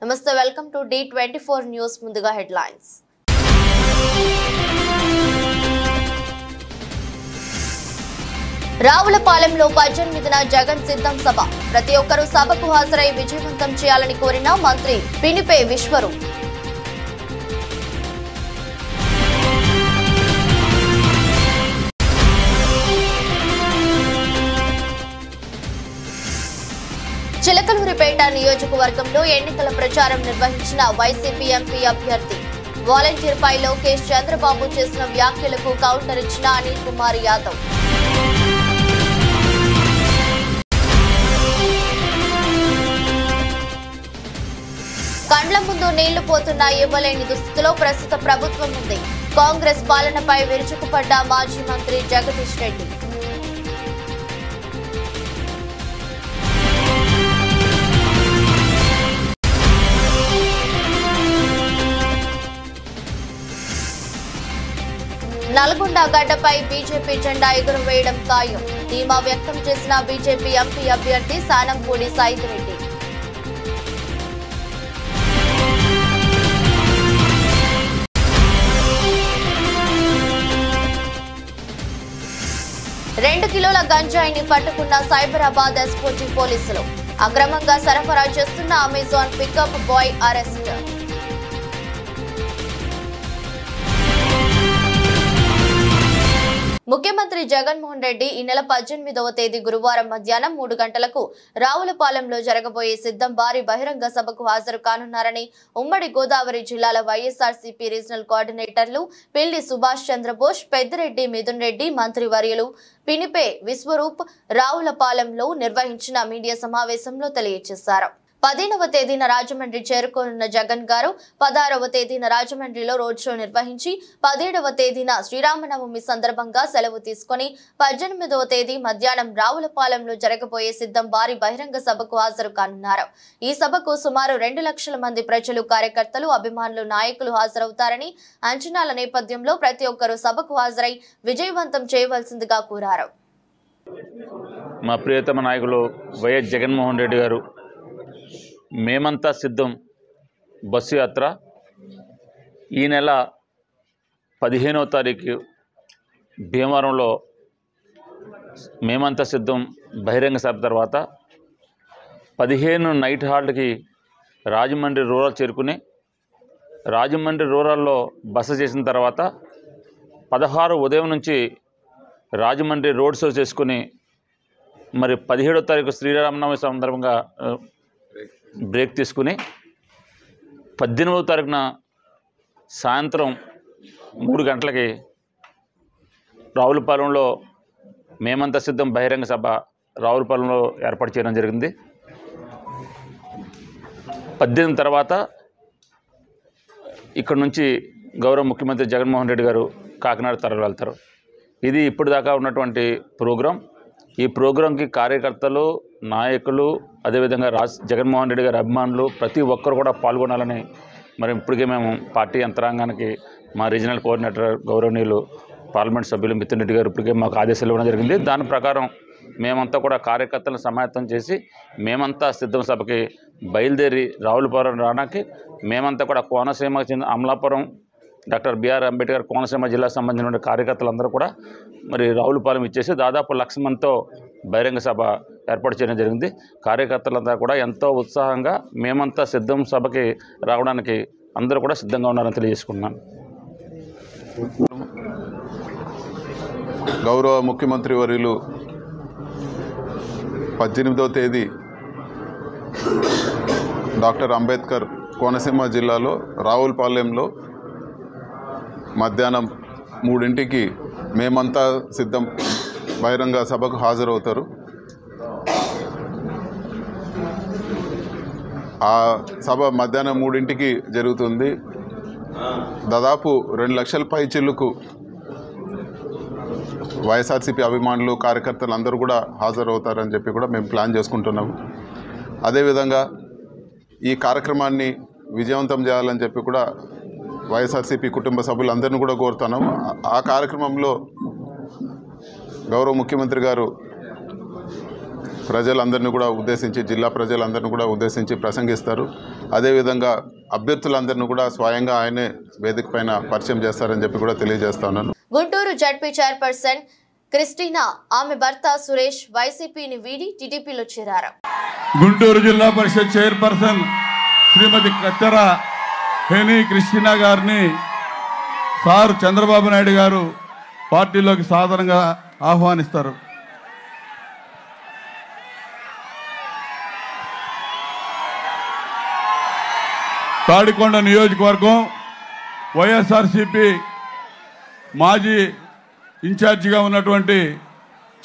నమస్తే, welcome to D24 news. ముందుగా headlines. రావులపాలెంలో 18న Jagan సిద్ధం సభ. ప్రతి ఒక్కరూ సభకు హాజరై విజయవంతం చేయాలని కోరిన మంత్రి పినిపే విశ్వరూప్. చిలకలూరిపేట నియోజకవర్గంలో ఎన్నికల ప్రచారం నిర్వహించిన వైసీపీ ఎంపీ అభ్యర్థి. వాలంటీర్ పై లోకేష్ చంద్రబాబు చేసిన వ్యాఖ్యలకు కౌంటర్ ఇచ్చిన అనిల్ కుమార్ యాదవ్. కండ్ల ముందు నీళ్లు పోతున్నా ఇవ్వలేని దుస్థితిలో ప్రస్తుత ప్రభుత్వం ఉంది. కాంగ్రెస్ పాలనపై విరుచుకుపడ్డ మాజీ మంత్రి జగదీష్ రెడ్డి. నల్గొండ గడ్డపై బీజేపీ జెండా ఎగురవేయడం ఖాయం. ధీమా వ్యక్తం చేసిన బీజేపీ ఎంపీ అభ్యర్థి సానంపూడి సాయిరెడ్డి. రెండు కిలోల గంజాయిని పట్టుకున్న సైబరాబాద్ ఎస్ఓజీ పోలీసులు. అక్రమంగా సరఫరా చేస్తున్న అమెజాన్ పికప్ బాయ్ అరెస్ట్. ముఖ్యమంత్రి జగన్మోహన్ రెడ్డి ఈ నెల 18వ తేదీ గురువారం మధ్యాహ్నం 3 గంటలకు రావులపాలెంలో జరగబోయే సిద్ధం భారీ బహిరంగ సభకు హాజరు కానున్నారని ఉమ్మడి గోదావరి జిల్లాల వైఎస్ఆర్సీపీ రీజనల్ కోఆర్డినేటర్లు పిల్లి సుభాష్ చంద్రబోస్, పెద్దిరెడ్డి మిథున్ రెడ్డి, మంత్రివర్యులు పినిపే విశ్వరూప్ రావులపాలెంలో నిర్వహించిన మీడియా సమావేశంలో తెలియజేశారు. 15వ తేదీన రాజమండ్రి చేరుకోనున్న జగన్ గారు 16వ తేదీన రాజమండ్రిలో రోడ్ షో నిర్వహించి 17వ తేదీన శ్రీరామనవమి సందర్భంగా సెలవు తీసుకుని 18వ తేదీ మధ్యాహ్నం రావులపాలెంలో జరగబోయే సిద్ధం భారీ బహిరంగ సభకు హాజరు కానున్నారు. ఈ సభకు సుమారు 2 లక్షల మంది ప్రజలు, కార్యకర్తలు, అభిమానులు, నాయకులు హాజరవుతారని అంచనాల నేపథ్యంలో ప్రతి ఒక్కరూ సభకు హాజరై విజయవంతం చేయవలసిందిగా కోరారు. మా ప్రియతమ నాయకులు వైఎస్ జగన్మోహన్ రెడ్డి గారు మేమంతా సిద్ధం బస్సు యాత్ర ఈ నెల 15వ తారీఖు భీమవరంలో మేమంతా సిద్ధం బహిరంగ సభ తర్వాత 15 నైట్ హాల్ట్కి రాజమండ్రి రూరల్ చేరుకుని రాజమండ్రి రూరల్లో బస చేసిన తర్వాత 16 ఉదయం నుంచి రాజమండ్రి రోడ్ షో చేసుకుని మరి 17వ తారీఖు శ్రీరామనవమి సందర్భంగా బ్రేక్ తీసుకుని 18వ తారీఖున సాయంత్రం 3 గంటలకి రావులపాలెంలో మేమంతా సిద్ధం బహిరంగ సభ రావులపాలెంలో ఏర్పాటు చేయడం జరిగింది. 18 తర్వాత ఇక్కడ నుంచి గౌరవ ముఖ్యమంత్రి జగన్మోహన్ రెడ్డి గారు కాకినాడ తరలి వెళ్తారు. ఇది ఇప్పుడు దాకా ఉన్నటువంటి ప్రోగ్రాం. ఈ ప్రోగ్రాంకి కార్యకర్తలు, నాయకులు, అదేవిధంగా జగన్మోహన్ రెడ్డి గారి అభిమానులు ప్రతి ఒక్కరు కూడా పాల్గొనాలని మరి ఇప్పటికే మేము పార్టీ యంత్రాంగానికి మా రీజనల్ కోఆర్డినేటర్ గౌరవనీయులు పార్లమెంట్ సభ్యులు మిథున్ రెడ్డి గారు ఇప్పటికే మాకు ఆదేశాలు ఇవ్వడం జరిగింది. దాని ప్రకారం మేమంతా కూడా కార్యకర్తలను సమాయత్తం చేసి మేమంతా సిద్ధం సభకి బయలుదేరి రావులపాలెం రావడానికి మేమంతా కూడా కోనసీమకు చెందిన అమలాపురం డాక్టర్ బిఆర్ అంబేద్కర్ కోనసీమ జిల్లాకు సంబంధించిన కార్యకర్తలందరూ కూడా మరి రావులపాలెం ఇచ్చేసి దాదాపు 1,00,000 మందితో బహిరంగ సభ ఏర్పాటు చేయడం జరిగింది. కార్యకర్తలంతా కూడా ఎంతో ఉత్సాహంగా మేమంతా సిద్ధం సభకి రావడానికి అందరూ కూడా సిద్ధంగా ఉన్నారని తెలియజేసుకున్నాను. గౌరవ ముఖ్యమంత్రి వర్యులు 18వ తేదీ డాక్టర్ అంబేద్కర్ కోనసీమ జిల్లాలో రావులపాలెంలో మధ్యాహ్నం 3 మేమంతా సిద్ధం బహిరంగ సభకు హాజరవుతారు. ఆ సభ మధ్యాహ్నం 3 జరుగుతుంది. దాదాపు 2 లక్షల పై చిల్లుకు వైఎస్ఆర్సీపీ అభిమానులు, కార్యకర్తలు అందరూ కూడా హాజరవుతారని చెప్పి కూడా మేము ప్లాన్ చేసుకుంటున్నాము. అదేవిధంగా ఈ కార్యక్రమాన్ని విజయవంతం చేయాలని చెప్పి కూడా వైఎస్ఆర్సీపీ కుటుంబ సభ్యులందరినీ కూడా కోరుతున్నాం. ఆ కార్యక్రమంలో గౌరవ ముఖ్యమంత్రి గారు ప్రజలందరినీ కూడా ఉద్దేశించి, జిల్లా ప్రజలందరినీ కూడా ఉద్దేశించి ప్రసంగిస్తారు. అదేవిధంగా అభ్యర్థులందరినీ కూడా స్వయంగా ఆయనే వేదిక పైన పరిచయం చేస్తారని చెప్పి కూడా తెలియజేస్తా ఉన్నాను. గుంటూరు జడ్పీ చైర్పర్సన్ క్రిస్టినా ఆమె భర్త సురేష్ వైసీపీని వీడి టీడీపీలో చేరారు. గుంటూరు జిల్లా పరిషత్ చైర్పర్సన్ శ్రీమతి కత్తెర హేని క్రిస్టినా గారిని సార్ చంద్రబాబు నాయుడు గారు పార్టీలోకి సాధారణంగా ఆహ్వానిస్తారు. తాడికొండ నియోజకవర్గం వైఎస్ఆర్సీపీ మాజీ ఇన్ఛార్జిగా ఉన్నటువంటి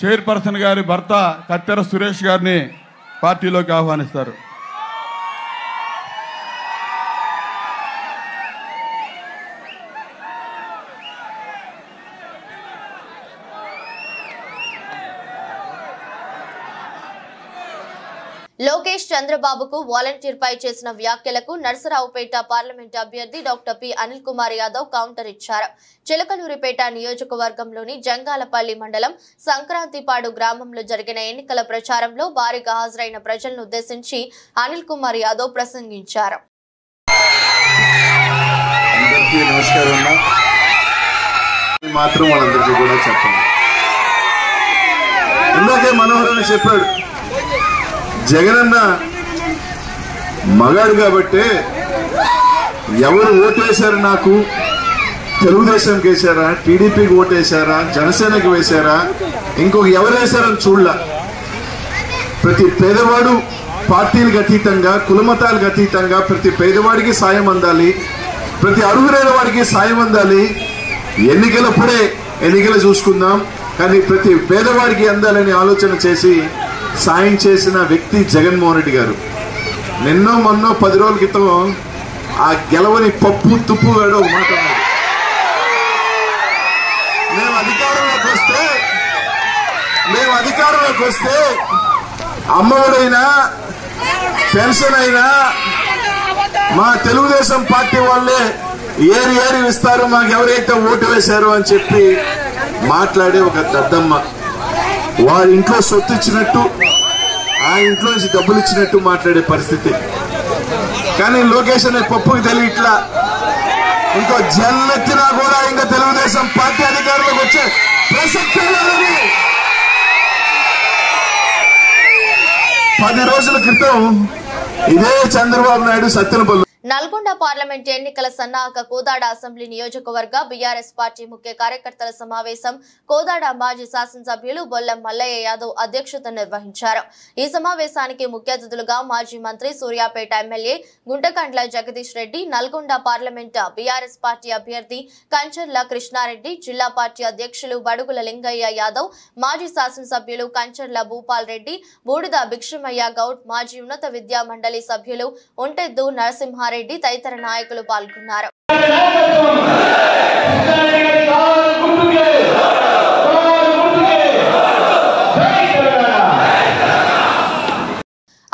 చైర్పర్సన్ గారి భర్త కత్తెర సురేష్ గారిని పార్టీలోకి ఆహ్వానిస్తారు. లోకేష్ చంద్రబాబుకు వాలంటీర్ పై చేసిన వ్యాఖ్యలకు నర్సరావుపేట పార్లమెంట్ అభ్యర్థి doctor P Anil Kumar Yadav counter ఇచ్చారు. చిలకలూరిపేట నియోజకవర్గంలోని జంగాలపల్లి మండలం సంక్రాంతిపాడు గ్రామంలో జరిగిన ఎన్నికల ప్రచారంలో భారీగా హాజరైన ప్రజలను ఉద్దేశించి అనిల్ కుమార్ యాదవ్ ప్రసంగించారు. మనోహరని చెప్పాడు, జగనన్న మగాడు కాబట్టే ఎవరు ఓటేశారు, నాకు తెలుగుదేశంకి వేశారా, టీడీపీకి ఓటేశారా, జనసేనకి వేశారా, ఇంకొక ఎవరు వేశారని చూడలా. ప్రతి పేదవాడు పార్టీలకు అతీతంగా, కులమతాలకు అతీతంగా ప్రతి పేదవాడికి సాయం అందాలి, ప్రతి అర్హులైన వాడికి సాయం అందాలి. ఎన్నికలప్పుడే ఎన్నికలు చూసుకుందాం, కానీ ప్రతి పేదవాడికి అందాలని ఆలోచన చేసి సాయం చేసిన వ్యక్తి జగన్మోహన్ రెడ్డి గారు. నిన్నో మొన్నో 10 రోజుల క్రితం ఆ గెలవని పప్పు తుప్పు గాడు ఒక మాట అన్నాడు, మేము అధికారంలోకి వస్తే అమ్మఒడైనా పెన్షన్ అయినా మా తెలుగుదేశం పార్టీ వాళ్ళే ఏరి ఇస్తారు, మాకు ఎవరైతే ఓటు వేశారో అని చెప్పి మాట్లాడే ఒక దద్దమ్మ. వారి ఇంట్లో సొత్తు ఇచ్చినట్టు, ఆ ఇంట్లో నుంచి డబ్బులు ఇచ్చినట్టు మాట్లాడే పరిస్థితి. కానీ లోకేష్ అనే పప్పుకి తెలియట్లా, ఇంకో జల్లెత్తినా కూడా ఇంకా తెలుగుదేశం పార్టీ అధికారంలోకి వచ్చే ప్రసక్తే లేదని 10 రోజుల క్రితం ఇదే చంద్రబాబు నాయుడు సత్తెనపల్లి నల్గొండ పార్లమెంట్ ఎన్నికల సన్నాహక కోదాడ అసెంబ్లీ నియోజకవర్గ బీఆర్ఎస్ పార్టీ ముఖ్య కార్యకర్తల సమావేశం కోదాడ మాజీ శాసనసభ్యులు బొల్లం మల్లయ్య యాదవ్ అధ్యక్షత నిర్వహించారు. ఈ సమావేశానికి ముఖ్య అతిథులుగా మాజీ మంత్రి Suryapet MLA Guntakandla Jagadish Reddy, Nalgonda parliament BRS party అభ్యర్థి కంచర్ల కృష్ణారెడ్డి, జిల్లా పార్టీ అధ్యక్షులు బడుగుల లింగయ్య యాదవ్, మాజీ శాసనసభ్యులు కంచర్ల భూపాల్ రెడ్డి, బూడిద భిక్షమయ్య గౌడ్, మాజీ ఉన్నత విద్యా మండలి సభ్యులు ఒంటెద్దు నరసింహారెడ్డి తదితర నాయకులు పాల్గొన్నారు.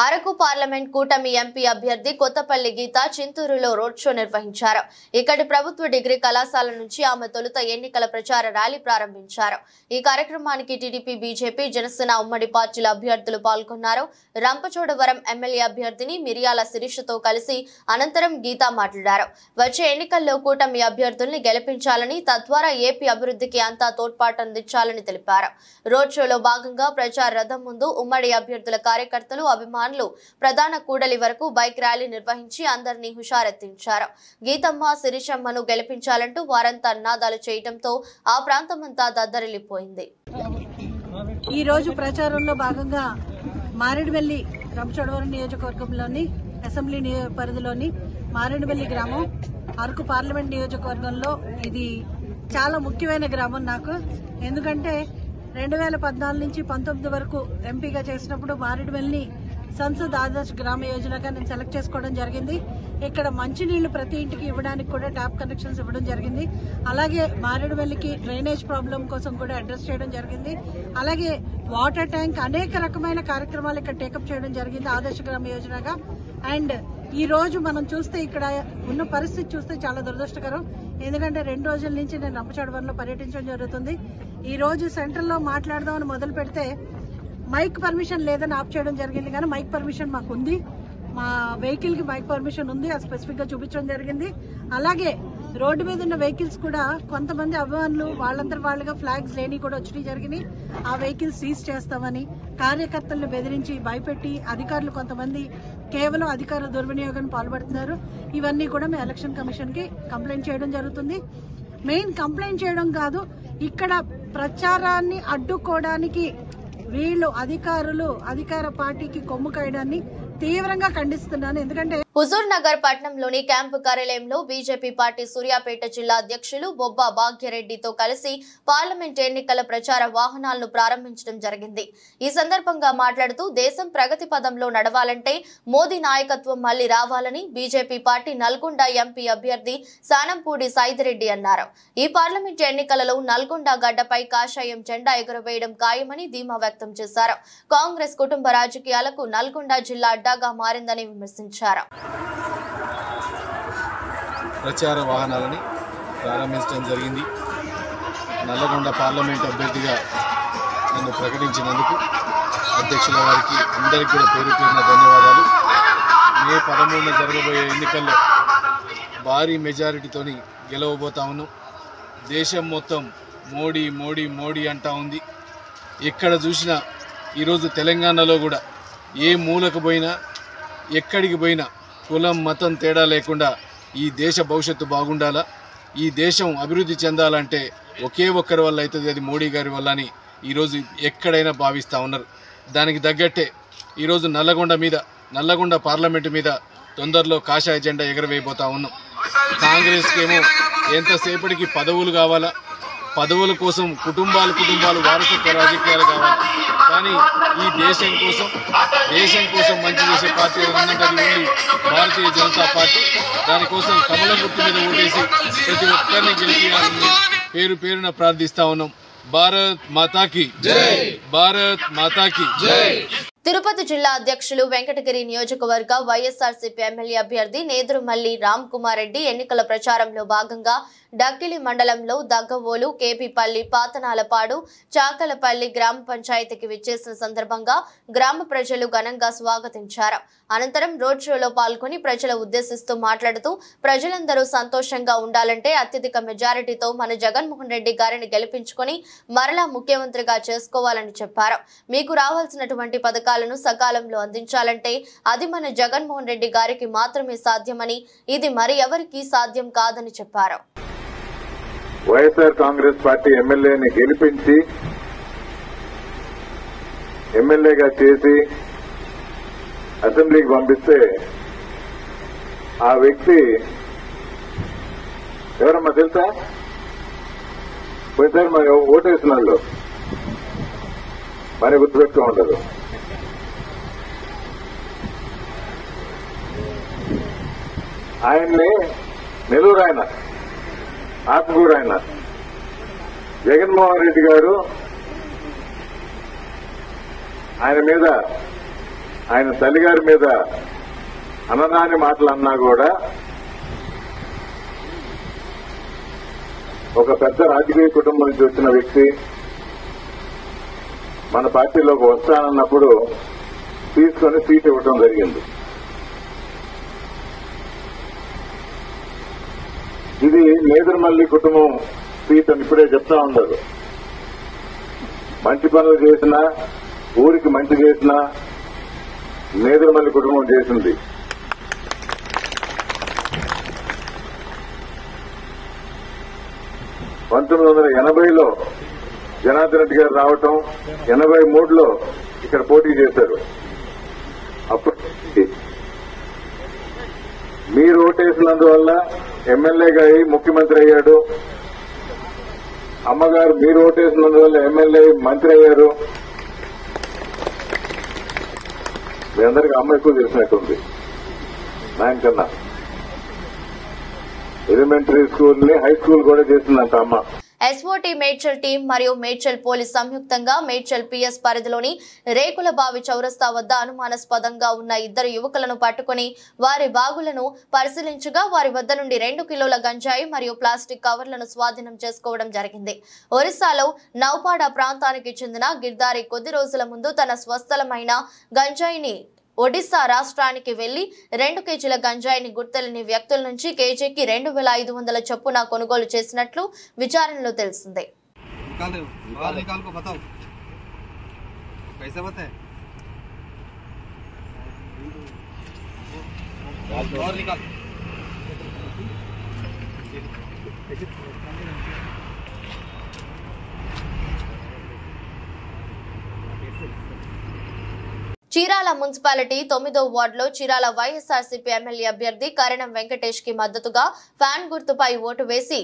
అరకు పార్లమెంట్ కూటమి ఎంపీ అభ్యర్థి కొత్తపల్లి గీత చింతూరులో రోడ్ షో నిర్వహించారు. ఇక్కడి ప్రభుత్వ డిగ్రీ కళాశాల నుంచి ఆమె తొలుత ఎన్నికల ప్రచార ర్యాలీ ప్రారంభించారు. ఈ కార్యక్రమానికి టీడీపీ, బీజేపీ, జనసేన ఉమ్మడి పార్టీల అభ్యర్థులు పాల్గొన్నారు. రంపచోడవరం ఎమ్మెల్యే అభ్యర్థిని మిరియాల శిరీషతో కలిసి అనంతరం గీత మాట్లాడారు. వచ్చే ఎన్నికల్లో కూటమి అభ్యర్థుల్ని గెలిపించాలని, తద్వారా ఏపీ అభివృద్ధికి అంతా తోడ్పాటు అందించాలని తెలిపారు. రోడ్ షోలో భాగంగా ప్రచార రథం ముందు ఉమ్మడి అభ్యర్థుల కార్యకర్తలు, అభిమానులు ప్రధాన కూడలి వరకు బైక్ ర్యాలీ నిర్వహించి అందరినీ హుషారెత్తించారు. గీతమ్మ, శిరీషమ్మను గెలిపించాలంటూ వారంతా నినాదాలు చేయడంతో ఆ ప్రాంతమంతా దద్దరిల్లిపోయింది. ఈ రోజు ప్రచారంలో భాగంగా మారేడుమిల్లి రంపచోడవరం నియోజకవర్గంలోని అసెంబ్లీ పరిధిలోని మారేడుమిల్లి గ్రామం అరకు పార్లమెంట్ నియోజకవర్గంలో ఇది చాలా ముఖ్యమైన గ్రామం నాకు. ఎందుకంటే 2014 నుంచి 19 వరకు ఎంపీగా చేసినప్పుడు మారేడుమిల్లిని సంసద్ ఆదర్శ్ గ్రామ యోజనగా నేను సెలెక్ట్ చేసుకోవడం జరిగింది. ఇక్కడ మంచినీళ్లు ప్రతి ఇంటికి ఇవ్వడానికి కూడా ట్యాప్ కనెక్షన్స్ ఇవ్వడం జరిగింది. అలాగే మారేడుమిల్లికి డ్రైనేజ్ ప్రాబ్లం కోసం కూడా అడ్రస్ చేయడం జరిగింది. అలాగే వాటర్ ట్యాంక్, అనేక రకమైన కార్యక్రమాలు ఇక్కడ టేకప్ చేయడం జరిగింది ఆదర్శ గ్రామ యోజనగా. అండ్ ఈ రోజు మనం చూస్తే ఇక్కడ ఉన్న పరిస్థితి చూస్తే చాలా దురదృష్టకరం. ఎందుకంటే 2 రోజుల నుంచి నేను రంపచోడవరంలో పర్యటించడం జరుగుతుంది. ఈ రోజు సెంట్రల్ లో మాట్లాడదామని మొదలు పెడితే మైక్ పర్మిషన్ లేదని ఆప్ చేయడం జరిగింది, కానీ మైక్ పర్మిషన్ మాకు ఉంది. మా వెహికల్ కి మైక్ పర్మిషన్ ఉంది, అది స్పెసిఫిక్ గా చూపించడం జరిగింది. అలాగే రోడ్డు మీద ఉన్న వెహికల్స్ కూడా కొంతమంది అభిమానులు వాళ్ళందరూ వాళ్ళుగా ఫ్లాగ్స్ లేని కూడా వచ్చి జరిగినాయి. ఆ వెహికల్స్ సీజ్ చేస్తామని కార్యకర్తలను బెదిరించి భయపెట్టి అధికారులు కొంతమంది కేవలం అధికార దుర్వినియోగానికి పాల్పడుతున్నారు. ఇవన్నీ కూడా మేము ఎలక్షన్ కమిషన్ కి కంప్లైంట్ చేయడం జరుగుతుంది. మెయిన్ కంప్లైంట్ చేయడం కాదు, ఇక్కడ ప్రచారాన్ని అడ్డుకోవడానికి వీళ్ళు అధికారులు అధికార పార్టీకి కొమ్ము కాయడాన్ని తీవ్రంగా ఖండిస్తున్నాను. ఎందుకంటే హుజూర్ నగర్ పట్టణంలోని క్యాంపు కార్యాలయంలో బీజేపీ పార్టీ సూర్యాపేట జిల్లా అధ్యక్షులు బొబ్బా భాగ్యరెడ్డితో కలిసి పార్లమెంట్ ఎన్నికల ప్రచార వాహనాలను ప్రారంభించడం జరిగింది. ఈ సందర్భంగా మాట్లాడుతూ దేశం ప్రగతి పదంలో నడవాలంటే మోదీ నాయకత్వం మళ్లీ రావాలని బీజేపీ పార్టీ నల్గొండ ఎంపీ అభ్యర్థి సానంపూడి సైదిరెడ్డి అన్నారు. ఈ పార్లమెంట్ ఎన్నికలలో నల్గొండ గడ్డపై కాషాయం జెండా ఎగురవేయడం ఖాయమని ధీమా వ్యక్తం చేశారు. కాంగ్రెస్ కుటుంబ రాజకీయాలకు నల్గొండ జిల్లా అడ్డాగా మారిందని విమర్శించారు. ప్రచార వాహనాలని ప్రారంభించడం జరిగింది. నల్లగొండ పార్లమెంట్ అభ్యర్థిగా నన్ను ప్రకటించినందుకు అధ్యక్షుల వారికి అందరికీ కూడా పేరు పేరున ధన్యవాదాలు. మే 13న జరగబోయే ఎన్నికల్లో భారీ మెజారిటీతోని గెలవబోతా ఉన్నాం. దేశం మొత్తం మోడీ మోడీ మోడీ అంటా ఉంది. ఎక్కడ చూసినా ఈరోజు తెలంగాణలో కూడా ఏ మూలకు పోయినా ఎక్కడికి పోయినా కులం మతం తేడా లేకుండా ఈ దేశ భవిష్యత్తు బాగుండాలా, ఈ దేశం అభివృద్ధి చెందాలంటే ఒకే ఒక్కరి వల్ల అవుతుంది, అది మోడీ గారి వల్ల అని ఈరోజు ఎక్కడైనా భావిస్తూ ఉన్నారు. దానికి తగ్గట్టే ఈరోజు నల్లగొండ పార్లమెంటు మీద తొందరలో కాషాయ జెండా ఎగరవేయబోతా ఉన్నాం. కాంగ్రెస్కి ఏమో ఎంతసేపటికి పదవులు కావాలా, పదవుల కోసం కుటుంబాలు వారసత్వ రాజకీయాలు కావాలి. కానీ ఈ దేశం కోసం మంచి చేసే పార్టీ ఉన్నది ఉంది భారతీయ జనతా పార్టీ. దానికోసం కమలం గుర్తు మీద ఓటేసి ప్రతి ఒక్కరిని గెలిపించాలని పేరు పేరున ప్రార్థిస్తా ఉన్నాం. భారత్ మాతాకి జై, భారత్ మాతాకి జై. తిరుపతి జిల్లా అధ్యక్షులు వెంకటగిరి నియోజకవర్గ వైఎస్ఆర్సీపీ ఎమ్మెల్యే అభ్యర్థి నేదురుమల్లి రామ్ కుమార్ రెడ్డి ఎన్నికల ప్రచారంలో భాగంగా డక్కిలి మండలంలో దగ్గవోలు, కేపీపల్లి, పాతనాలపాడు, చాకలపల్లి గ్రామ పంచాయతీకి విచ్చేసిన సందర్భంగా గ్రామ ప్రజలు ఘనంగా స్వాగతించారు. అనంతరం రోడ్ షోలో పాల్గొని ప్రజల ఉద్దేశిస్తూ మాట్లాడుతూ ప్రజలందరూ సంతోషంగా ఉండాలంటే అత్యధిక మెజారిటీతో మన జగన్మోహన్ రెడ్డి గారిని గెలిపించుకొని మరలా ముఖ్యమంత్రిగా చేసుకోవాలని చెప్పారు. మీకు రావాల్సినటువంటి పథకాలను సకాలంలో అందించాలంటే అది మన జగన్మోహన్ రెడ్డి గారికి మాత్రమే సాధ్యమని, ఇది మరి ఎవరికీ సాధ్యం కాదని చెప్పారు. వైఎస్ఆర్ కాంగ్రెస్ పార్టీ ఎమ్మెల్యేని గెలిపించి ఎమ్మెల్యేగా చేసి అసెంబ్లీకి పంపిస్తే ఆ వ్యక్తి ఎవరమ్మా తెలుసా? పోయిసారి మరి ఓటేసిన వాళ్ళు మరి గుర్తుపెట్టుకో ఉండదు. ఆయన్ని నెల్లూరు ఆయన ఆత్మకూరు ఆయన జగన్మోహన్ రెడ్డి గారు ఆయన తల్లిగారి మీద అనరాని మాటలు అన్నా కూడా ఒక పెద్ద రాజకీయ కుటుంబం నుంచి వచ్చిన వ్యక్తి మన పార్టీలోకి వస్తానన్నప్పుడు తీసుకొని సీట్ ఇవ్వడం జరిగింది. ఇది నేదురుమల్లి కుటుంబం సీట్ అని ఇప్పుడే చెప్తా ఉన్నారు. మంచి పనులు చేసినా, ఊరికి మంచి చేసినా నేదురుమల్లి కుటుంబం చేసింది. (1980లో జనార్దన్ రెడ్డి గారు రావటం, 83లో ఇక్కడ పోటీ చేశారు. అప్పుడు మీరు ఓటేసినందువల్ల ఎమ్మెల్యేగా అయి ముఖ్యమంత్రి అయ్యాడు. అమ్మగారు మీరు ఓటేసినందువల్ల ఎమ్మెల్యే మంత్రి అయ్యారు. మీ అందరికీ అమ్మ ఎక్కువ తెలిసినట్టుంది నాయన కన్నా. ఎలిమెంటరీ స్కూల్ ని హై స్కూల్ కూడా చేసిందంట అమ్మ. ఎస్ఓటీ మేడ్చల్ టీం మరియు మేడ్చల్ పోలీస్ సంయుక్తంగా మేడ్చల్ పిఎస్ పరిధిలోని రేకులబావి చౌరస్తా వద్ద అనుమానాస్పదంగా ఉన్న 2 యువకులను పట్టుకుని వారి బాగులను పరిశీలించగా వారి వద్ద నుండి 2 కిలోల గంజాయి మరియు ప్లాస్టిక్ కవర్లను స్వాధీనం చేసుకోవడం జరిగింది. ఒరిస్సాలో నౌపాడ ప్రాంతానికి చెందిన గిర్దారి కొద్ది రోజుల ముందు తన స్వస్థలమైన గంజాయిని ఒడిశా రాష్ట్రానికి వెళ్లి 2 కేజీల గంజాయిని గుర్తెలిని వ్యక్తుల నుంచి కేజీకి 2500 చొప్పున కొనుగోలు చేసినట్లు విచారణలో తెలిసింది. చీరాల మున్సిపాలిటీ 9వ వార్డులో చీరాల వైఎస్ఆర్సీపీ ఎమ్మెల్యే అభ్యర్థి కరణం వెంకటేష్ కి మద్దతుగా ఫ్యాన్ గుర్తుపై ఓటు వేసి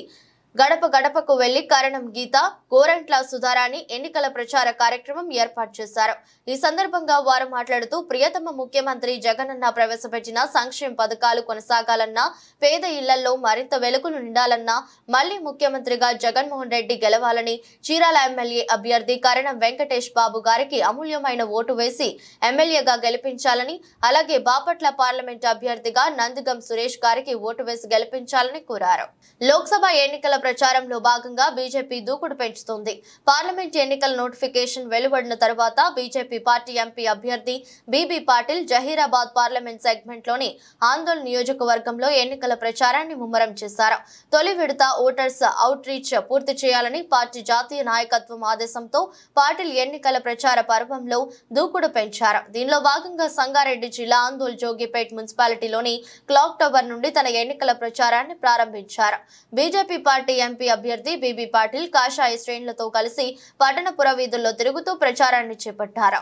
గడప గడపకు వెళ్లి కరణం గీత గోరంట్ల సుధారాణి ఎన్నికల ప్రచార కార్యక్రమం ఏర్పాటు చేశారు. ఈ సందర్భంగా వారు మాట్లాడుతూ ప్రియతమ ముఖ్యమంత్రి జగనన్న ప్రవేశపెట్టిన సంక్షేమ పథకాలు కొనసాగాలన్నా, పేద ఇళ్లలో మరింత వెలుగులు నిండాలన్నా, మళ్లీ ముఖ్యమంత్రిగా జగన్మోహన్ రెడ్డి గెలవాలని చీరాల ఎమ్మెల్యే అభ్యర్థి కరణం వెంకటేష్ బాబు గారికి అమూల్యమైన ఓటు వేసి ఎమ్మెల్యేగా గెలిపించాలని, అలాగే బాపట్ల పార్లమెంట్ అభ్యర్థిగా నందిగం సురేష్ గారికి ఓటు వేసి గెలిపించాలని కోరారు. లోక్సభ ఎన్నికల ప్రచారంలో భాగంగా బీజేపీ దూకుడు పెంచుతోంది. పార్లమెంట్ ఎన్నికల నోటిఫికేషన్ వెలువడిన తర్వాత బీజేపీ పార్టీ ఎంపీ అభ్యర్థి BB Patil Zahirabad parliament segment లోని ఆందోళన నియోజకవర్గంలో ఎన్నికల ప్రచారాన్ని ముమ్మరం చేశారు. తొలి విడత ఓటర్స్ అవుట్ రీచ్ పూర్తి చేయాలని పార్టీ జాతీయ నాయకత్వం ఆదేశంతో పాటిల్ ఎన్నికల ప్రచార పర్వంలో దూకుడు పెంచారు. దీనిలో భాగంగా సంగారెడ్డి జిల్లా ఆందోళన జోగిపేట్ మున్సిపాలిటీలోని క్లాక్ టవర్ నుండి తన ఎన్నికల ప్రచారాన్ని ప్రారంభించారు. బీజేపీ పార్టీ ఎంపీ అభ్యర్థి బీబీ పాటిల్ కాషాయ శ్రేణులతో కలిసి పట్టణపుర వీధుల్లో తిరుగుతూ ప్రచారాన్ని చేపట్టారు.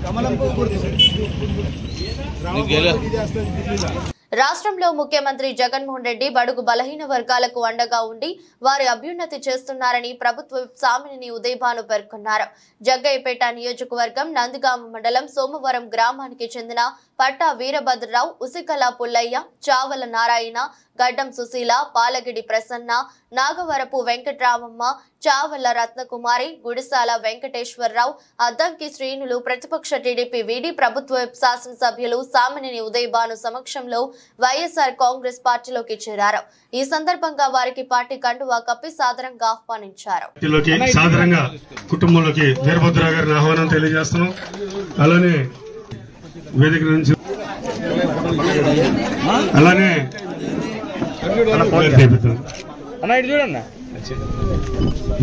కమలంపు గుర్తుకి రాష్ట్రంలో ముఖ్యమంత్రి జగన్మోహన్ రెడ్డి బడుగు బలహీన వర్గాలకు అండగా ఉండి వారి అభ్యున్నతి చేస్తున్నారని ప్రభుత్వ సామినేని ఉదయభాను పేర్కొన్నారు. జగ్గయ్యపేట నియోజకవర్గం నందిగామ మండలం సోమవరం గ్రామానికి చెందిన పట్టా వీరభద్రరావు, ఉసికల పుల్లయ్య, చావల నారాయణ, గడ్డం సుశీల, పాలగిడి ప్రసన్న, నాగవరపు వెంకట్రామమ్మ, చావల రత్నకుమారి, గుడిసాల వెంకటేశ్వరరావు, అద్దంకి శ్రీనులు ప్రతిపక్ష టీడీపీ వీడి ప్రభుత్వ శాసనసభ్యులు సామినేని ఉదయభాను సమక్షంలో వైఎస్ఆర్ కాంగ్రెస్ పార్టీలోకి చేరారు. ఈ సందర్భంగా వారికి పార్టీ కండువా కప్పి సాదరంగా ఆహ్వానించారు. సాదరంగా కుటుంబంలోకి వీరభద్రరావు గారిని ఆహ్వానం తెలియజేస్తున్నాం. అలానే వేదిక నుంచి అలానే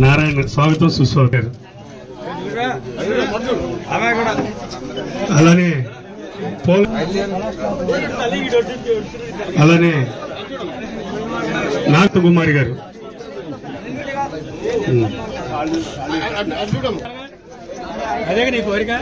నారాయణ స్వాగతం సుస్వాగతం. అలానే అలానే నాగ కుమారి గారు. అదే నీ కోరిక.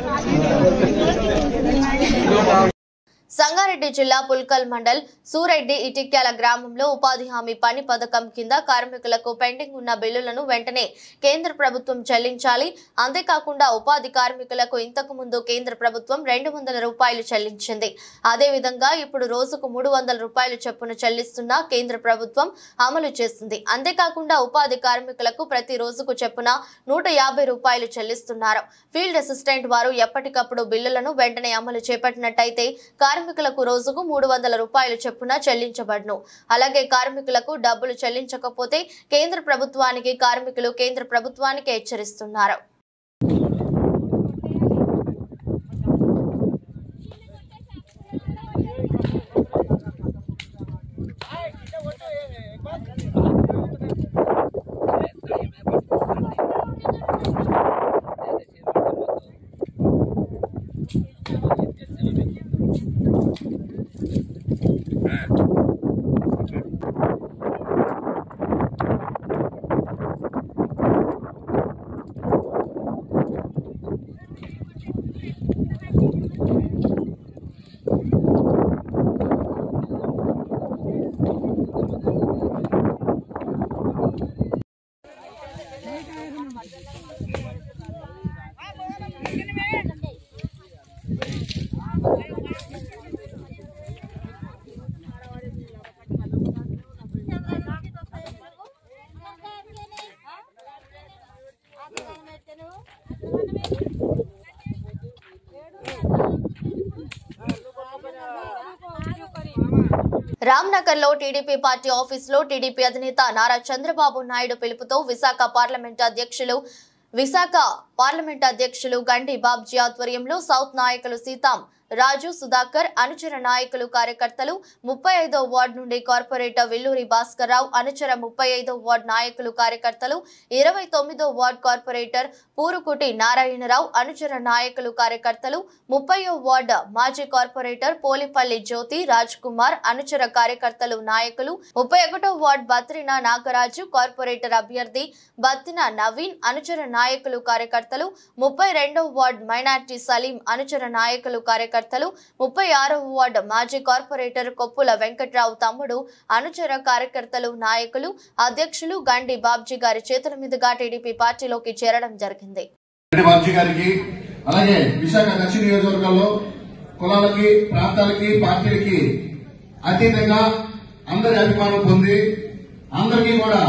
సంగారెడ్డి జిల్లా పుల్కల్ మండల్ సూరెడ్డి ఇటిక్యాల గ్రామంలో ఉపాధి హామీ పని పథకం కింద కార్మికులకు పెండింగ్ ఉన్న బిల్లులను వెంటనే కేంద్ర ప్రభుత్వం చెల్లించాలి. అంతేకాకుండా ఉపాధి కార్మికులకు ఇంతకు ముందు కేంద్ర ప్రభుత్వం 200 రూపాయలు చెల్లించింది. అదేవిధంగా ఇప్పుడు రోజుకు 300 రూపాయలు చొప్పున చెల్లిస్తున్న కేంద్ర ప్రభుత్వం అమలు చేసింది. అంతేకాకుండా ఉపాధి కార్మికులకు ప్రతి రోజుకు చొప్పున 150 రూపాయలు చెల్లిస్తున్నారు. ఫీల్డ్ అసిస్టెంట్ వారు ఎప్పటికప్పుడు బిల్లులను వెంటనే అమలు చేపట్టినట్టయితే కార్మికులకు రోజుకు 300 రూపాయలు చొప్పున చెల్లించబడును. అలాగే కార్మికులకు డబ్బులు చెల్లించకపోతే కేంద్ర ప్రభుత్వానికి కార్మికులు కేంద్ర ప్రభుత్వానికి హెచ్చరిస్తున్నారు. రామ్నగర్ లో టీడీపీ పార్టీ ఆఫీసులో టీడీపీ అధినేత నారా చంద్రబాబు నాయుడు పిలుపుతో విశాఖ పార్లమెంట్ అధ్యక్షులు గండి బాబ్జీ ఆధ్వర్యంలో సౌత్ నాయకులు సీతాం రాజు సుధాకర్ అనుచర నాయకులు కార్యకర్తలు 35వ వార్డు నుండి కార్పొరేటర్ విల్లూరి భాస్కర్ రావు అనుచర 35వ వార్డు నాయకులు కార్యకర్తలు 29వ వార్డు కార్పొరేటర్ పూరుకుటి నారాయణరావు అనుచర నాయకులు కార్యకర్తలు 30వ వార్డు మాజీ కార్పొరేటర్ పోలిపల్లి జ్యోతి రాజ్ కుమార్ అనుచర కార్యకర్తలు నాయకులు 31వ వార్డు బత్రిన నాగరాజు కార్పొరేటర్ అభ్యర్థి బత్తిన నవీన్ అనుచర నాయకులు కార్యకర్తలు 32వ వార్డు మైనార్టీ సలీం అనుచర నాయకులు కార్యకర్తలు 36వ వార్డు మాజీ కార్పొరేటర్ కొప్పుల వెంకట్రావు తమ్ముడు అనుచర కార్యకర్తలు నాయకులు అధ్యక్షులు గండి బాబ్జీ గారి చేతుల మీదుగా టీడీపీ పార్టీలోకి చేరడం జరిగింది. బాబ్జీ గారికి అలాగే విశాఖ దక్షిణ నియోజకవర్గంలో కులాలకి ప్రాంతాలకి పార్టీలకి అతీతంగా అందరి అభిమానం పొంది అందరికీ కూడా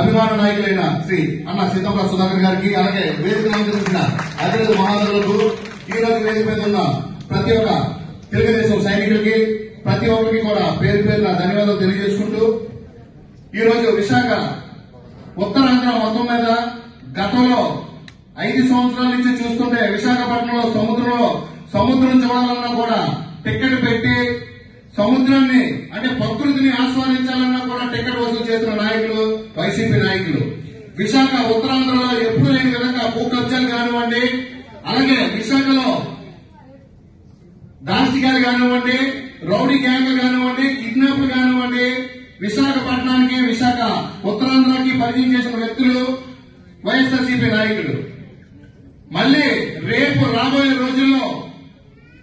అభిమాన నాయకులైన శ్రీ అన్న సీతంరా సుధాకర్ గారికి అలాగే వేదిక అలంకరించిన అధినేత మహానులకు ఈ రోజు వేదిక మీద ఉన్న ప్రతి ఒక్క తెలుగుదేశం సైనికులకి ప్రతి ఒక్కరికి కూడా పేరు పేరున ధన్యవాదాలు తెలియజేసుకుంటూ ఈ రోజు విశాఖ ఉత్తరాంధ్ర మొత్తం మీద గతంలో 5 సంవత్సరాల నుంచి చూస్తుంటే విశాఖపట్నంలో సముద్రం చూడాలన్నా కూడా టికెట్ పెట్టి సముద్రాన్ని అంటే ప్రకృతిని ఆస్వాదించాలన్నా కూడా టికెట్ వసూలు చేసిన నాయకులు వైసీపీ నాయకులు. విశాఖ ఉత్తరాంధ్రలో ఎప్పుడు లేని విధంగా భూ కబ్జాలు కానివ్వండి, అలాగే విశాఖలో దాస్తికాలు కానివ్వండి, రౌడీ గ్యాంగ్లు కానివ్వండి, కిడ్నాప్లు కానివ్వండి, విశాఖపట్నానికి విశాఖ ఉత్తరాంధ్రకి పరిచయం చేసిన వ్యక్తులు వైఎస్ఆర్సీపీ నాయకులు. మళ్లీ రేపు రాబోయే రోజుల్లో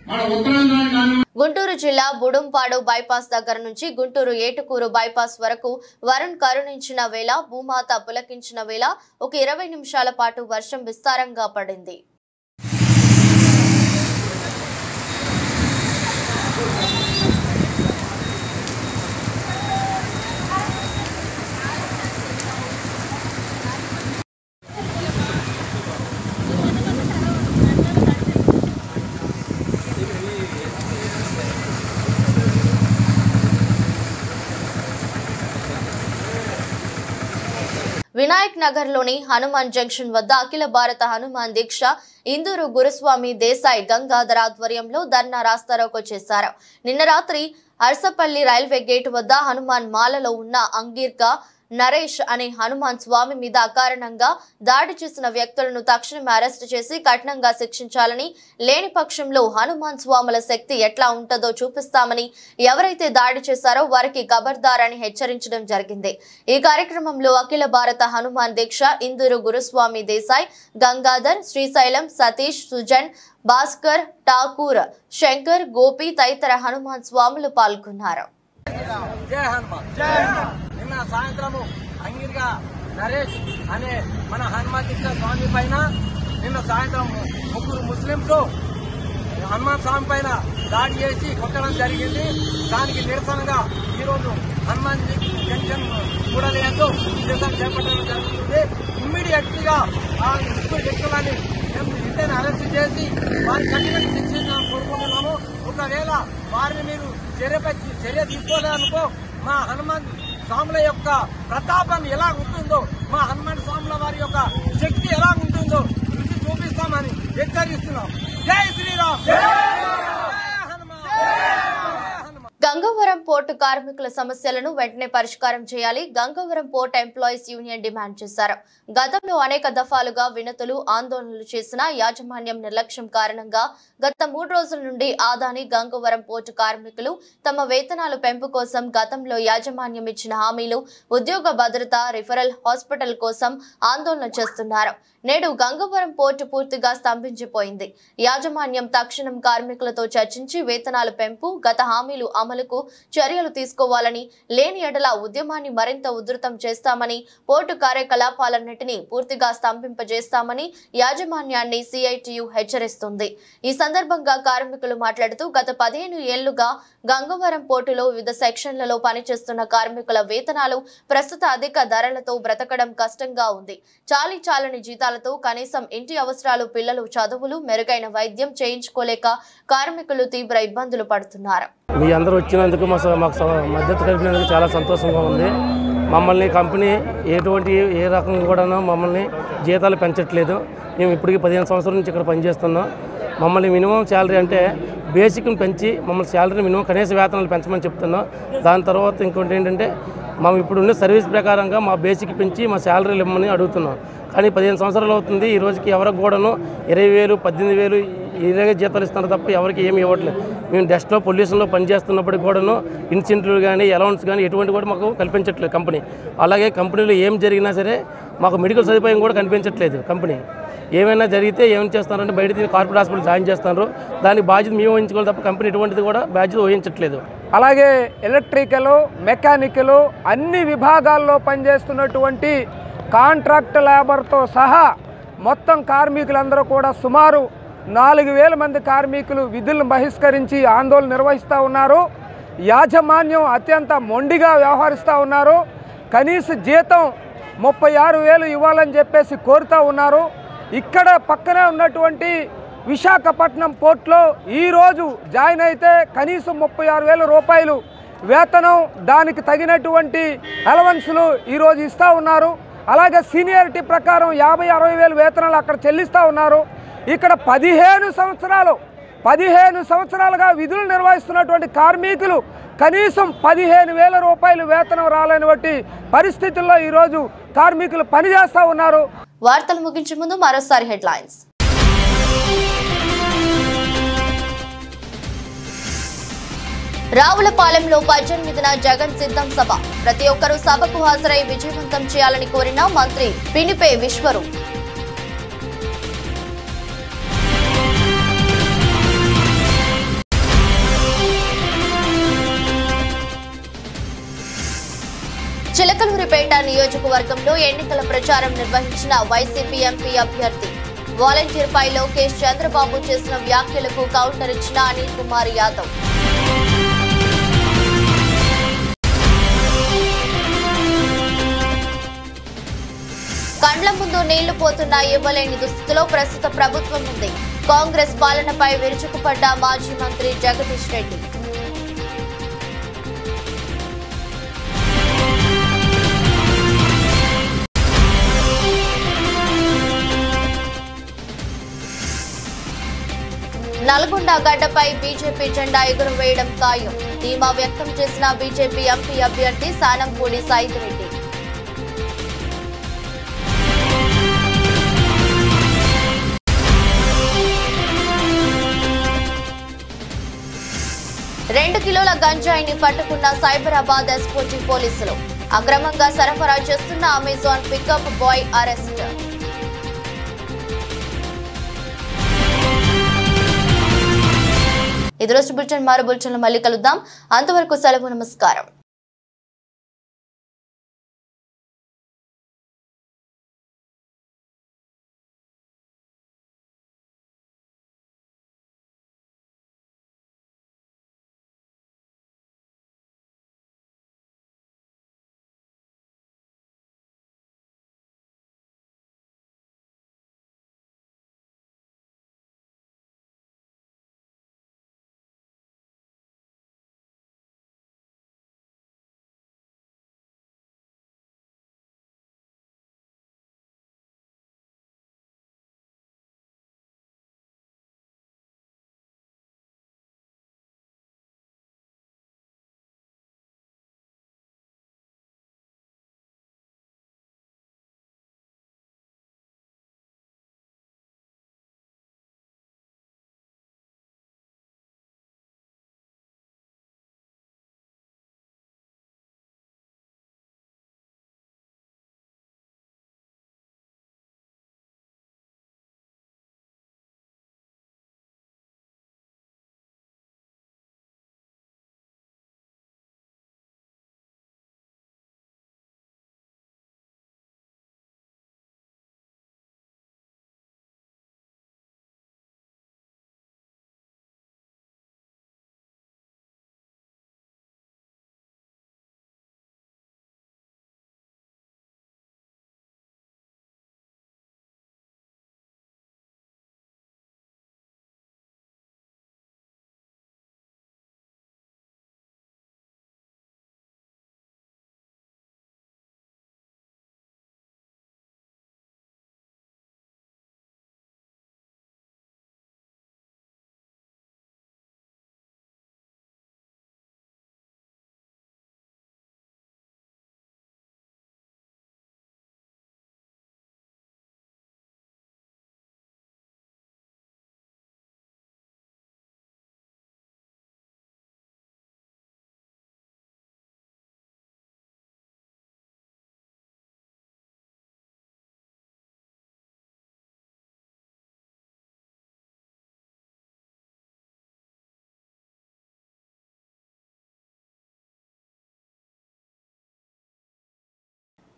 మన ఉత్తరాంధ్రానికి కానివ్వండి. గుంటూరు జిల్లా బుడుంపాడు బైపాస్ దగ్గర నుంచి గుంటూరు ఏటుకూరు బైపాస్ వరకు వరుణ్ కరుణించిన వేళ భూమాత పులకించిన వేళ ఒక 20 నిమిషాల పాటు వర్షం విస్తారంగా పడింది. వినాయక్ నగర్లోని హనుమాన్ జంక్షన్ వద్ద అఖిల భారత హనుమాన్ దీక్ష ఇందూరు గురుస్వామి దేశాయ్ గంగాధర్ ఆధ్వర్యంలో ధర్నా రాస్తారోకో చేశారు. నిన్న రాత్రి అర్సపల్లి రైల్వే గేటు వద్ద హనుమాన్ మాలలో ఉన్న అంగీర్కా నరేష్ అనే హనుమాన్ స్వామి మీద అకారణంగా దాడి చేసిన వ్యక్తులను తక్షణమే అరెస్టు చేసి కఠినంగా శిక్షించాలని, లేని పక్షంలో హనుమాన్ స్వాముల శక్తి ఎట్లా ఉంటుందో చూపిస్తామని, ఎవరైతే దాడి చేశారో వారికి ఖబర్దార్ అని హెచ్చరించడం జరిగింది. ఈ కార్యక్రమంలో అఖిల భారత హనుమాన్ దీక్ష ఇందూరు గురుస్వామి దేశాయ్ గంగాధర్, శ్రీశైలం సతీష్, సుజన్, భాస్కర్, ఠాకూర్, శంకర్, గోపి తదితర హనుమాన్ స్వాములు పాల్గొన్నారు. నిన్న సాయంత్రము అంగిరిగా నరేష్ అనే మన హనుమాన్ దీక్ష స్వామి పైన నిన్న సాయంత్రం ముగ్గురు ముస్లింస్ హనుమాన్ స్వామి పైన దాడి చేసి కొట్టడం జరిగింది. దానికి నిరసనగా ఈరోజు హనుమాన్ జంక్షన్ కూడలేదో నిరసన చేపట్టడం జరుగుతుంది. ఇమ్మీడియట్ గా ఆ ముగ్గురు వ్యక్తులని ఇంటనే అరెస్ట్ చేసి వారిని కఠినంగా శిక్షించాలని కోరుకుంటున్నాము. ఒకవేళ వారిని మీరు చర్య తీసుకోలేదనుకో మా హనుమాన్ స్వాముల యొక్క ప్రతాపం ఎలా ఉంటుందో, మా హనుమాన్ స్వాముల వారి యొక్క శక్తి ఎలా ఉంటుందో రుచి చూపిస్తామని హెచ్చరిస్తున్నాం. జై శ్రీరామ్. గంగవరం పోర్టు కార్మికుల సమస్యలను వెంటనే పరిష్కారం చేయాలి Gangavaram port employees union demand చేశారు. గతంలో అనేక దఫాలుగా వినతులు, ఆందోళనలు చేసిన యాజమాన్యం నిర్లక్ష్యం కారణంగా గత 3 రోజుల నుండి ఆదాని గంగవరం పోర్టు కార్మికులు తమ వేతనాలు పెంపు కోసం గతంలో యాజమాన్యం ఇచ్చిన హామీలు, ఉద్యోగ భద్రత, రిఫరల్ హాస్పిటల్ కోసం ఆందోళన చేస్తున్నారు. నేడు గంగవరం పోర్టు పూర్తిగా స్తంభించిపోయింది. యాజమాన్యం తక్షణం కార్మికులతో చర్చించి వేతనాలు పెంపు, గత హామీలు అమలుకు చర్యలు తీసుకోవాలని, లేని ఎడల ఉద్యమాన్ని మరింత ఉధృతం చేస్తామని, పోర్టు కార్యకలాపాలన్నింటినీ పూర్తిగా స్తంభింపజేస్తామని యాజమాన్యాన్ని సిఐటియు హెచ్చరిస్తుంది. ఈ సందర్భంగా కార్మికులు మాట్లాడుతూ గత 15 ఏళ్లుగా గంగవరం పోర్టులో వివిధ సెక్షన్లలో పనిచేస్తున్న కార్మికుల వేతనాలు ప్రస్తుత అధిక ధరలతో బ్రతకడం కష్టంగా ఉంది. చాలని జీతాలతో కనీసం ఇంటి అవసరాలు, పిల్లలు చదువులు, మెరుగైన వైద్యం చేయించుకోలేక కార్మికులు తీవ్ర ఇబ్బందులు పడుతున్నారు. మీ అందరూ వచ్చినందుకు మాకు మద్దతు కలిపినందుకు చాలా సంతోషంగా ఉంది. మమ్మల్ని కంపెనీ ఏ రకంగా కూడా మమ్మల్ని జీతాలు పెంచట్లేదు. మేము ఇప్పటికీ 15 సంవత్సరాల నుంచి ఇక్కడ పనిచేస్తున్నాం. మమ్మల్ని మినిమం శాలరీ అంటే బేసిక్ని పెంచి మమ్మల్ని శాలరీ మినిమం కనీస వేతనాలు పెంచమని చెప్తున్నాం. దాని తర్వాత ఇంకోటి ఏంటంటే మేము ఇప్పుడు ఉన్న సర్వీస్ ప్రకారంగా మా బేసిక్ పెంచి మా శాలరీలు ఇవ్వమని అడుగుతున్నాం. కానీ 15 సంవత్సరాలు అవుతుంది. ఈ రోజుకి ఎవరికి కూడాను 20,000, 18,000 ఇలాగే జీతాలు ఇస్తున్నారు తప్ప ఎవరికి ఏమి ఇవ్వట్లేదు. మేము డస్ట్లో పొల్యూషన్లో పనిచేస్తున్నప్పటికి కూడాను ఇన్సెంటివ్లు కానీ అలౌన్స్ కానీ ఎటువంటి కూడా మాకు కల్పించట్లేదు కంపెనీ. అలాగే కంపెనీలో ఏం జరిగినా సరే మాకు మెడికల్ సదుపాయం కూడా కనిపించట్లేదు. కంపెనీ ఏమైనా జరిగితే ఏం చేస్తున్నారంటే బయట కార్పొరేట్ హాస్పిటల్ జాయిన్ చేస్తున్నారు. దానికి బాధ్యత మేము వహించుకోవాలి తప్ప కంపెనీ ఎటువంటిది కూడా బాధ్యత వహించట్లేదు. అలాగే ఎలక్ట్రికల్, మెకానికల్ అన్ని విభాగాల్లో పనిచేస్తున్నటువంటి కాంట్రాక్ట్ లేబర్తో సహా మొత్తం కార్మికులందరూ కూడా సుమారు 4,000 మంది కార్మికులు విధులను బహిష్కరించి ఆందోళన నిర్వహిస్తూ ఉన్నారు. యాజమాన్యం అత్యంత మొండిగా వ్యవహరిస్తూ ఉన్నారు. కనీస జీతం 36,000 ఇవ్వాలని చెప్పేసి కోరుతూ ఉన్నారు. ఇక్కడ పక్కనే ఉన్నటువంటి విశాఖపట్నం పోర్టులో ఈరోజు జాయిన్ అయితే కనీసం 36,000 రూపాయలు వేతనం, దానికి తగినటువంటి అలవెన్సులు ఈరోజు ఇస్తూ ఉన్నారు. అలాగే సీనియారిటీ ప్రకారం 50,000-60,000 వేతనాలు అక్కడ చెల్లిస్తూ ఉన్నారు. ఇక్కడ 15 సంవత్సరాలుగా విధులు నిర్వహిస్తున్నటువంటి కార్మికులు కనీసం 15,000 రూపాయలు వేతనం రాలేనటువంటి పరిస్థితుల్లో ఈరోజు కార్మికులు పనిచేస్తూ ఉన్నారు. వార్తలు ముగించే ముందు మరోసారి హెడ్లైన్స్. రావులపాలెంలో 18న జగన్ సిద్ధం సభ. ప్రతి ఒక్కరూ సభకు హాజరై విజయవంతం చేయాలని కోరిన మంత్రి పినిపే విశ్వరూప్. చిలకలూరిపేట నియోజకవర్గంలో ఎన్నికల ప్రచారం నిర్వహించిన వైసీపీ ఎంపీ అభ్యర్థి. వాలంటీర్ పై లోకేష్ చంద్రబాబు చేసిన వ్యాఖ్యలకు కౌంటర్ ఇచ్చిన అనిల్ కుమార్ యాదవ్. కండ్ల ముందు నీళ్లు పోతున్నా ఇవ్వలేని దుస్థితిలో ప్రస్తుత ప్రభుత్వం ఉంది. కాంగ్రెస్ పాలనపై విరుచుకుపడ్డ మాజీ మంత్రి జగదీష్ రెడ్డి. నల్గొండ గడ్డపై బీజేపీ జెండా ఎగురవేయడం ఖాయం. ధీమా వ్యక్తం చేసిన బీజేపీ ఎంపీ అభ్యర్థి సానంపూడి సాయిరెడ్డి. రెండు కిలోల గంజాయిని పట్టుకున్న సైబరాబాద్ ఎస్పోటీ పోలీసులు. అక్రమంగా సరఫరా చేస్తున్న అమెజాన్ పికప్ బాయ్ అరెస్ట్. ఇది రోజు బులెటిన్. మరో బులెటిన్లో మళ్ళీ కలుద్దాం. అంతవరకు సెలవు. నమస్కారం.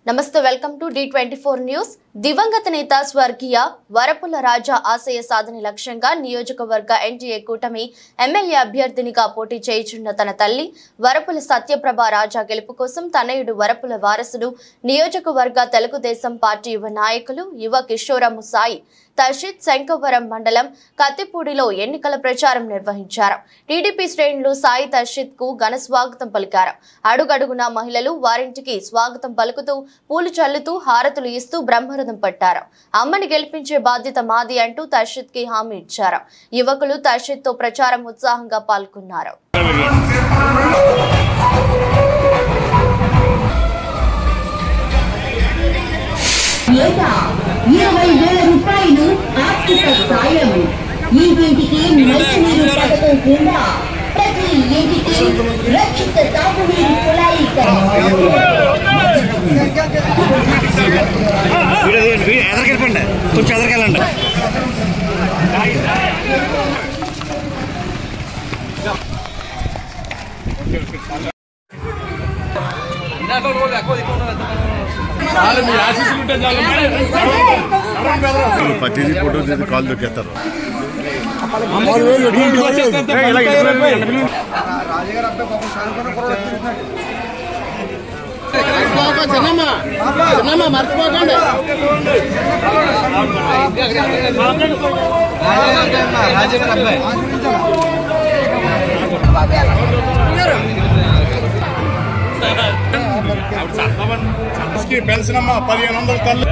నమస్తే, వెల్కమ్ టు D24 న్యూస్. దివంగత నేత స్వర్గీయ వరపుల రాజా ఆశయ సాధన లక్ష్యంగా నియోజకవర్గ ఎన్డీఏ కూటమి ఎమ్మెల్యే అభ్యర్థినిగా పోటీ చేయుచున్న తన తల్లి వరపుల సత్యప్రభ రాజా గెలుపు కోసం తనయుడు వరపుల వారసుడు నియోజకవర్గ తెలుగుదేశం పార్టీ యువ నాయకులు యువ కిషోరము సాయి తర్షిత్ శంకవరం మండలం కత్తిపూడిలో ఎన్నికల ప్రచారం నిర్వహించారు. టీడీపీ శ్రేణులు సాయి తర్షిత్ కు ఘన స్వాగతం పలికారు. అడుగడుగునా మహిళలు వారింటికి స్వాగతం పలుకుతూ పూలు చల్లుతూ హారతులు ఇస్తూ బ్రహ్మరథం పట్టారు. అమ్మని గెలిపించే బాధ్యత మాది అంటూ తర్షిత్ కి హామీ ఇచ్చారు. యువకులు తర్షిత్ తో ప్రచారం ఉత్సాహంగా పాల్గొన్నారు. 20,000 రూపాయలు ఆర్థిక సాయం. ఈ ఇంటికి మంచినీరు పథకం కింద ప్రతి ఇంటికి రక్షిత తాగునీరు కుళాయి కొంచెం ఎదరికెళ్ళండి. ప్రతిదీ ఫోటో తీసి కాల్ దొక్కేస్తారు. మర్చిపోకండి. పెన్షన్ అమ్మా 1500 తల్లి.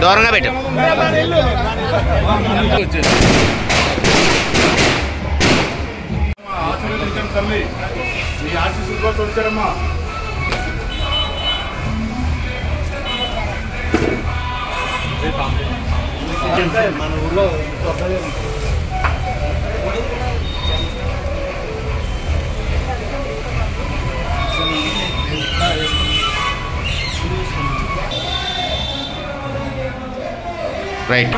దూరంగా పెట్టు. ఆశీర్వదించండి తల్లి, మీ ఆశీస్సులతో తొలిచారమ్మా. మన ఊళ్ళో రైట్.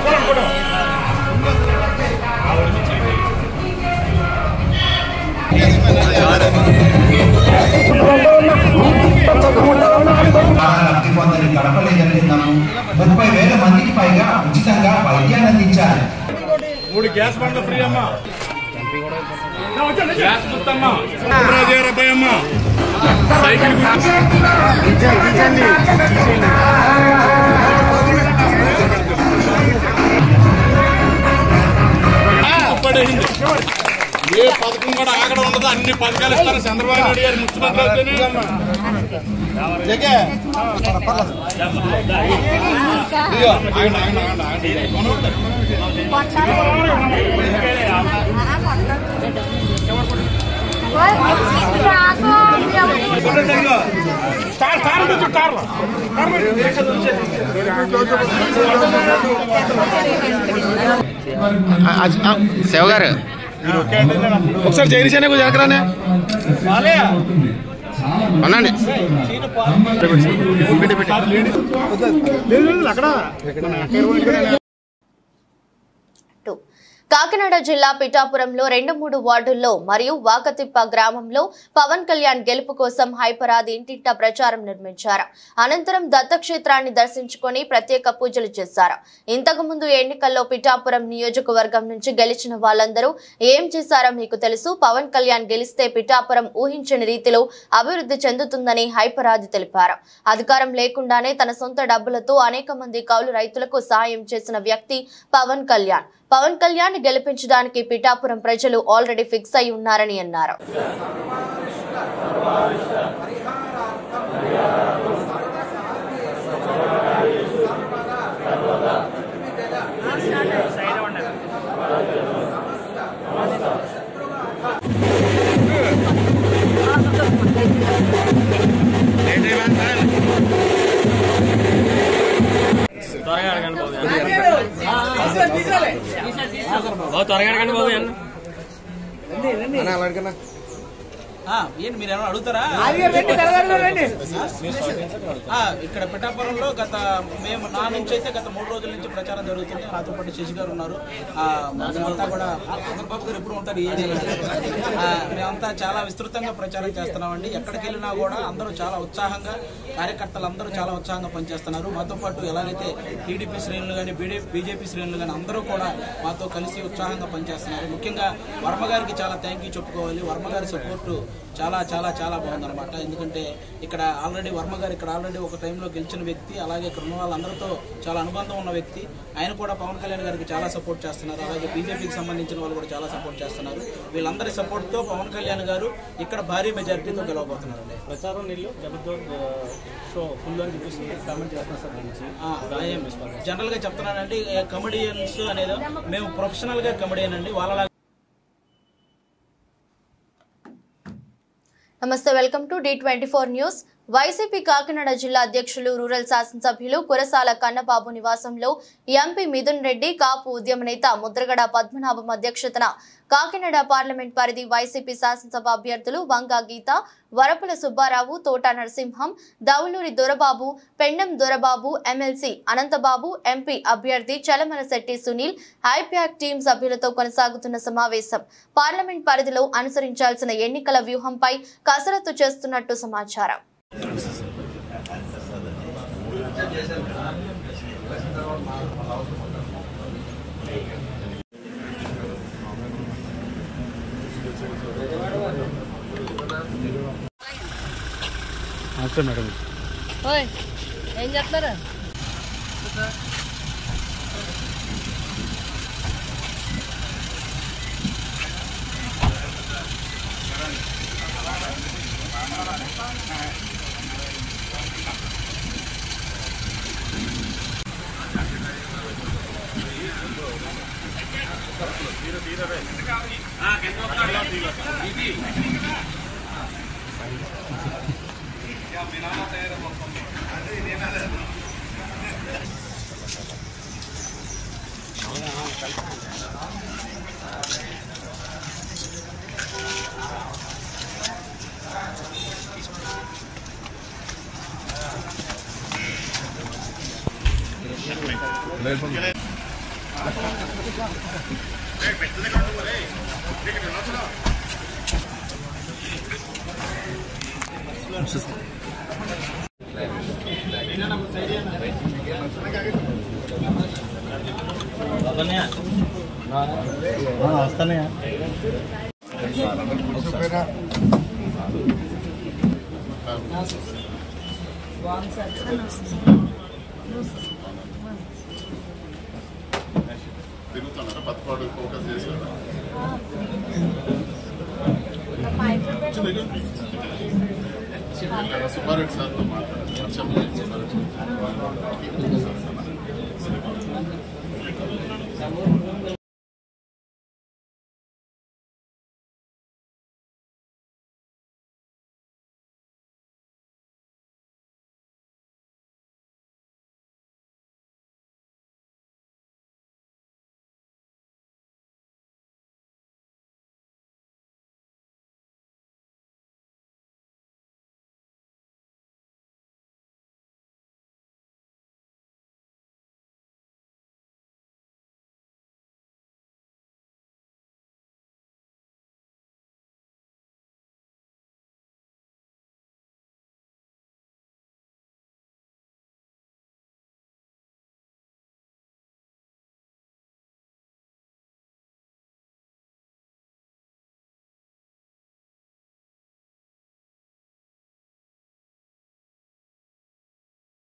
పొందని గడపలే జరుగుతున్నాము. 30,000 మందికి పైగా ఉచితంగా వైద్యాన్ని అందించారు. 3 గ్యాస్ బండ్లు ఫ్రీ అమ్మా. గ్యాస్ గుర్తమ్మా. అమ్మా సైకిల్ పడేసింది. ఏ పథకం కూడా ఆగడం ఉండదు. అన్ని పథకాలు ఇస్తారు. చంద్రబాబు నాయుడు గారు ముఖ్యమంత్రి అయితేనే శివ గారు ఒకసారి జగదీశానే జరగరానే అనండి. అక్కడ కాకినాడ జిల్లా పిఠాపురంలో 2-3 వార్డుల్లో మరియు వాకతిప్ప గ్రామంలో పవన్ కళ్యాణ్ గెలుపు కోసం హైపరాది ఇంటింటా ప్రచారం నిర్మించారు. అనంతరం దత్తక్షేత్రాన్ని దర్శించుకొని ప్రత్యేక పూజలు చేశారు. ఇంతకు ముందు ఎన్నికల్లో పిఠాపురం నియోజకవర్గం నుంచి గెలిచిన వాళ్ళందరూ ఏం చేశారో మీకు తెలుసు. పవన్ కళ్యాణ్ గెలిస్తే పిఠాపురం ఊహించని రీతిలో అభివృద్ధి చెందుతుందని హైపరాది తెలిపారు. అధికారం లేకుండానే తన సొంత డబ్బులతో అనేక మంది కౌలు రైతులకు సాయం చేసిన వ్యక్తి పవన్ కళ్యాణ్. పవన్ కళ్యాణ్ గెలిపించడానికి పిఠాపురం ప్రజలు ఆల్రెడీ ఫిక్స్ అయి ఉన్నారని అన్నారు. ఏంటి మీరు ఏమైనా అడుగుతారా? ఇక్కడ పిఠాపురంలో మేము నా నుంచి అయితే గత 3 రోజుల నుంచి ప్రచారం జరుగుతుంది. నాతో పాటు శశి గారు ఉన్నారు. మేమంతా కూడా ఎప్పుడు ఉంటారు. మేమంతా చాలా విస్తృతంగా ప్రచారం చేస్తున్నామండి. ఎక్కడికి వెళ్ళినా కూడా అందరూ చాలా ఉత్సాహంగా, కార్యకర్తలు అందరూ చాలా ఉత్సాహంగా పనిచేస్తున్నారు. మాతో పాటు ఎలాగైతే టీడీపీ శ్రేణులు కానీ బీజేపీ శ్రేణులు కానీ అందరూ కూడా మాతో కలిసి ఉత్సాహంగా పనిచేస్తున్నారు. ముఖ్యంగా వర్మ గారికి చాలా థ్యాంక్ యూ చెప్పుకోవాలి. వర్మ గారి సపోర్టు చాలా చాలా చాలా బాగుందన్నమాట. ఎందుకంటే ఇక్కడ ఆల్రెడీ వర్మ గారు ఇక్కడ ఆల్రెడీ ఒక టైంలో గెలిచిన వ్యక్తి. అలాగే ఇక్కడ ఉన్న వాళ్ళందరితో చాలా అనుబంధం ఉన్న వ్యక్తి. ఆయన కూడా పవన్ కళ్యాణ్ గారికి చాలా సపోర్ట్ చేస్తున్నారు. అలాగే బీజేపీకి సంబంధించిన వాళ్ళు కూడా చాలా సపోర్ట్ చేస్తున్నారు. వీళ్ళందరి సపోర్ట్తో పవన్ కళ్యాణ్ గారు ఇక్కడ భారీ మెజారిటీతో గెలవబోతున్నారండి. ప్రచారం జనరల్ గా చెప్తున్నానండి, కమెడియన్స్ అనేది మేము ప్రొఫెషనల్ గా కమెడియన్ అండి. వాళ్ళ నమస్తే, welcome to D24 news. YCP Kakinada జిల్లా అధ్యక్షులు రూరల్ శాసనసభ్యులు కురసాల కన్నబాబు నివాసంలో ఎంపీ మిథున్ రెడ్డి, కాపు ఉద్యమ నేత ముద్రగడ పద్మనాభం అధ్యక్షతన కాకినాడ పార్లమెంట్ పరిధి వైసీపీ శాసనసభ అభ్యర్థులు వంగా గీత, వరపుల సుబ్బారావు, తోట నరసింహం, దౌలూరి దొరబాబు, పెండం దొరబాబు, ఎమ్మెల్సీ అనంతబాబు, ఎంపీ అభ్యర్థి చలమలశెట్టి సునీల్, ఐప్యాక్ టీం సభ్యులతో కొనసాగుతున్న సమావేశం పార్లమెంట్ పరిధిలో అనుసరించాల్సిన ఎన్నికల వ్యూహంపై కసరత్తు చేస్తున్నట్టు సమాచారం. మేడం ఏం చెప్తారా? వస్తానయా తిరుగుతున్నారా పత్తిపాడు ఫోకస్ చేశారా సుబ్బారెడ్డి సార్తో మాట్లాడారు.